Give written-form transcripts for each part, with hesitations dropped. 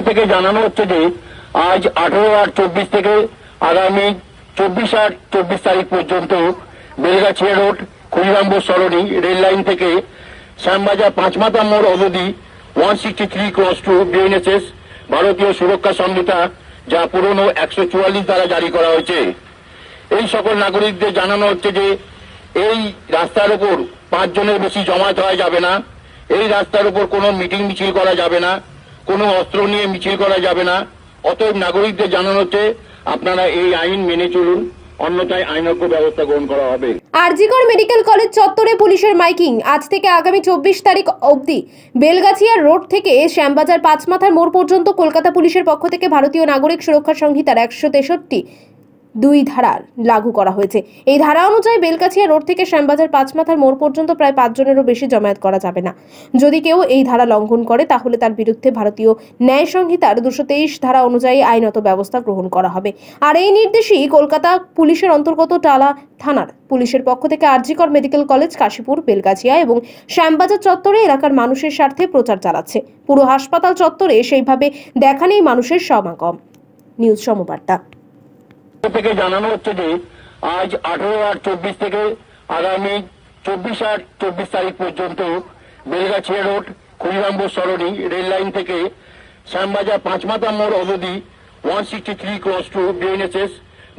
থেকে জানানো হচ্ছে যে আজ 18/8/24 থেকে আগামী 24/8/24 তারিখ পর্যন্ত বেলগাছিয়া রোড ক্ষুদিরামপুর সরণি রেল লাইন থেকে শ্যামবাজার পাঁচমাথা মোড় অবধি 163 ক্রস টু বিএনএসএস ভারতীয় সুরক্ষা সংহিতা যা পুরনো 144 দ্বারা জারি করা হয়েছে। এই সকল নাগরিকদের জানানো হচ্ছে যে এই রাস্তার উপর 5 জনের বেশি জমায়েত হওয়া যাবে না, এই রাস্তার উপর কোনো মিটিং মিছিল করা যাবে না, কোনো অস্ত্র নিয়ে মিছিল করা যাবে না। অতএব নাগরিকদের জানানো হচ্ছে আপনারা এই আইন মেনে চলুন, অন্যথায় আইনজ্ঞ ব্যবস্থা গ্রহণ করা হবে। আরজিকর মেডিকেল কলেজ চত্বরে পুলিশের মাইকিং আজ থেকে আগামী 24 তারিখ অবধি বেলগাছিয়া রোড থেকে শ্যামবাজার পাঁচমাথার মোড় পর্যন্ত কলকাতা পুলিশের পক্ষ থেকে ভারতীয় নাগরিক সুরক্ষা সংহিতার 163(2) ধারা লাগু করা হয়েছে। এই ধারা অনুযায়ী বেলগাছিয়া রোড থেকে শ্যামবাজার পাঁচমাথার মোড় পর্যন্ত প্রায় 5 জনেরও বেশি জমায়েত করা যাবে না। যদি কেউ এই ধারা লঙ্ঘন করে তাহলে তার বিরুদ্ধে ভারতীয় ন্যায় সংহিতার 223 ধারা অনুযায়ী আইনত ব্যবস্থা গ্রহণ করা হবে। আর এই নির্দেশই কলকাতা পুলিশের অন্তর্গত টালা থানার পুলিশের পক্ষ থেকে আরজিকর মেডিকেল কলেজ, কাশীপুর, বেলগাছিয়া এবং শ্যামবাজার চত্বরে এলাকার মানুষের স্বার্থে প্রচার চালাচ্ছে। পুরো হাসপাতাল চত্বরে সেইভাবে দেখা নেই মানুষের সমাগম। নিউজ সমবার্তা থেকে জানানো হচ্ছে যে আজ 18/8/24 থেকে আগামী 24/8/24 তারিখ পর্যন্ত বেলগাছিয়া রোড ক্ষুদিরামপুর সরণি রেল লাইন থেকে শ্যামবাজার পাঁচমাথা মোড় অবধি 163 ক্রস টু বিএনএসএস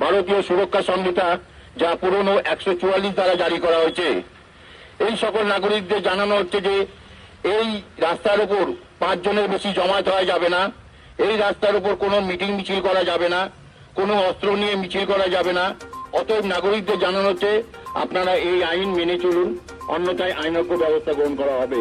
ভারতীয় সুরক্ষা সংহিতা যা পুরনো 144 দ্বারা জারি করা হয়েছে। এই সকল নাগরিকদের জানানো হচ্ছে যে এই রাস্তার উপর 5 জনের বেশি জমায়েত হওয়া যাবে না, এই রাস্তার উপর কোনো মিটিং মিছিল করা যাবে না, কোনো অস্ত্র নিয়ে মিছিল করা যাবে না। অতএব নাগরিকদের জানানো হচ্ছে আপনারা এই আইন মেনে চলুন, অন্যথায় আইনজ্ঞ ব্যবস্থা গ্রহণ করা হবে।